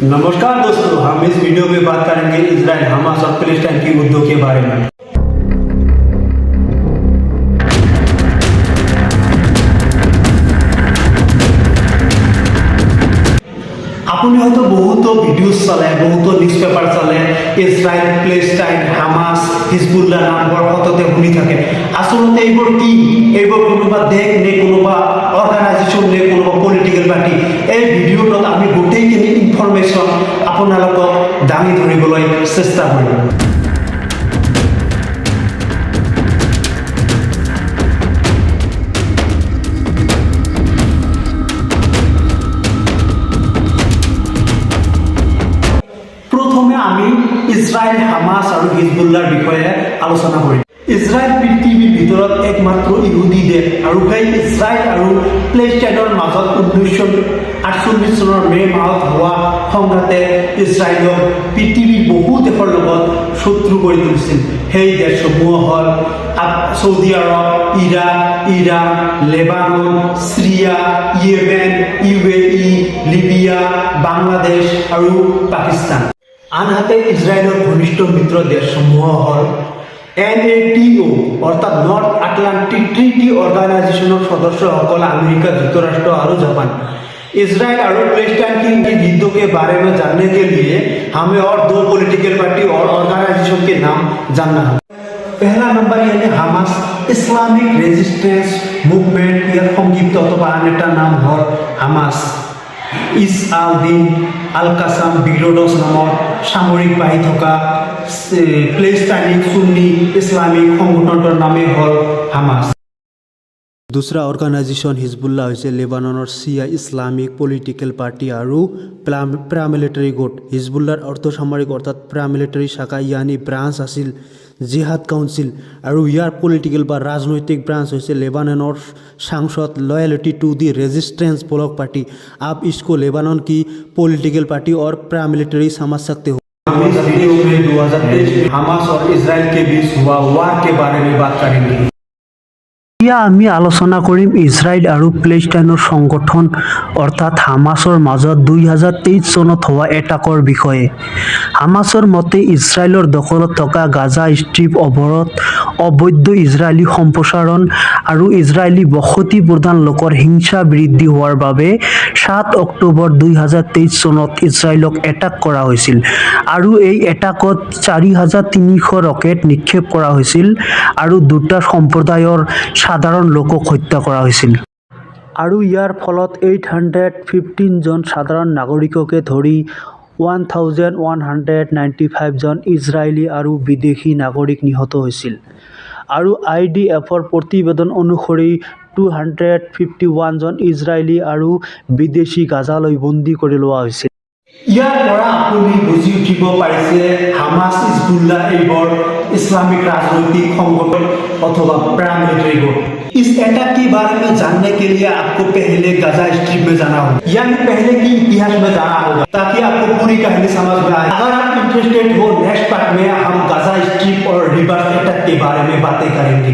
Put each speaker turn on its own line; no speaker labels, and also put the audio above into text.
नमस्कार दोस्तों, हम इस वीडियो में बात करेंगे इजराइल, हमास और पैलेस्टाइन के मुद्दों के बारे में। আপুনি হয়তো বহুতো ভিডিঅ' চালে, বহুতো নিউজ পেপাৰ চালে, ইজৰাইল, প্লেষ্টাইন, হামাছ, হিজবুল্লাহ নামবোৰ সততে শুনি থাকে। আচলতে এইবোৰ কি? এইবোৰ কোনোবা দেশ নে কোনোবা অৰ্গানাইজেশ্যন নে কোনোবা পলিটিকেল পাৰ্টি? এই ভিডিঅ'টোত আমি গোটেইখিনি ইনফৰমেশ্যন আপোনালোকক দাঙি ধৰিবলৈ চেষ্টা কৰিম। প্ৰথমে আমি ইজৰাইল, হামাছ আৰু হিজবুল্লাহৰ বিষয়ে আলোচনা কৰিম। ইজৰাইল পৃথিৱীৰ ভিতৰত একমাত্ৰ ইহুদী দেশ আৰু সেই ইজৰাইল আৰু প্লেষ্টাইনৰ মাজত 1948 চনৰ মে' মাহত হোৱা সংঘাতে ইজৰাইলক পৃথিৱীৰ বহু দেশৰ লগত শত্ৰু কৰি তুলিছিল। সেই দেশসমূহ হ'ল Saudi Arab, Iran, Lebanon, Syria, Yemen, UAE, Libya, Bangladesh আৰু পাকিস্তান। আনহাতে ইজৰাইলৰ ঘনিষ্ঠ মিত্ৰ দেশসমূহ হ'ল NATO অৰ্থাৎ নৰ্থ আটলান্টিক ট্ৰিটি অৰ্গানাইজেশ্যনৰ সদস্যসকল আমেৰিকা যুক্তৰাষ্ট্ৰ আৰু জাপান। इजराइल और पैलेस्टाइन की युद्धों के बारे में जानने के लिए हमें और दो पॉलिटिकल पार्टी और ऑर्गेनाइजेशन के नाम जानना है। पहला नंबर यानी हमास, इस्लामिक रेजिस्टेंस मुवमेंट या संक्षिप्त अथवा अन्य नाम है हमास। ইছ আল দিন আল কাসাম বিগ্ৰডছ নামৰ সামৰিক বাহিনী থকা প্লেষ্টাইনিক সুন্নি ইছলামিক সংগঠনটোৰ নামেই হ'ল হামাছ।
दूसरा ऑर्गेनाइजेशन हिजबुल्लाह হৈছে লেবাননৰ শিয়া ইছলামিক পলিটিকেল পাৰ্টি আৰু প্যাৰামিলিটাৰী গোট। হিজবুল্লাহৰ অৰ্ধসামৰিক অৰ্থাৎ প্যাৰামিলিটাৰী শাখা ইয়ানি ব্ৰাঞ্চ আছিল জিহাদ কাউন্সিল আৰু ইয়াৰ পলিটিকেল বা ৰাজনৈতিক ব্ৰাঞ্চ হৈছে লেবাননৰ সাংসদ loyalty to the resistance block party. आप इसको लेबानन की पॉलिटिकल पार्टी और पैरामिलिट्री समझ सकते हो।
हम इस वीडियो में 2023 में हमास और इजराइल के बीच हुआ वार के बारे में बात करेंगे।
এতিয়া আমি আলোচনা কৰিম ইজৰাইল আৰু প্লেষ্টাইনৰ সংগঠন অৰ্থাৎ হামাছৰ মাজত 2023 চনত হোৱা এটাকৰ বিষয়ে। হামাছৰ মতে ইজৰাইলৰ দখলত থকা গাজা ষ্ট্ৰীপ অৱৰোধ, অবৈধ ইজৰাইলী সম্প্ৰসাৰণ আৰু ইজৰাইলী বসতি প্ৰধান লোকৰ হিংসা বৃদ্ধি হোৱাৰ বাবে 7 অক্টোবৰ 2023 চনত ইজৰাইলক এটাক কৰা হৈছিল আৰু এই এটাকত 4300 ৰকেট নিক্ষেপ কৰা হৈছিল আৰু দুটা সম্প্ৰদায়ৰ সাধাৰণ লোকক হত্যা কৰা হৈছিল আৰু ইয়াৰ ফলত 815 জন সাধাৰণ নাগৰিককে ধৰি 1195 জন ইজৰাইলী আৰু বিদেশী নাগৰিক নিহত হৈছিল আৰু IDFৰ প্ৰতিবেদন অনুসৰি 251 জন ইজৰাইলী আৰু বিদেশী গাজালৈ বন্দী কৰি লোৱা হৈছিল।
ইয়াৰ পৰা আপুনি বুজি উঠিব পাৰিছে হামাছ, হিজবুল্লাহ এইবোৰ इस्लामिक राजनीतिक संगठन अथवा पैरामिलिट्री ग्रुप। इस अटैक के बारे में जानने के लिए आपको पहले गाजा स्ट्रिप में जाना होगा, यानी पहले की इतिहास में जाना होगा ताकि आपको पूरी कहानी समझ में आए। अगर आप इंटरेस्टेड हो, नेक्स्ट पार्ट में हम गाजा स्ट्रिप और रिवर्स अटैक के बारे में बातें करेंगे।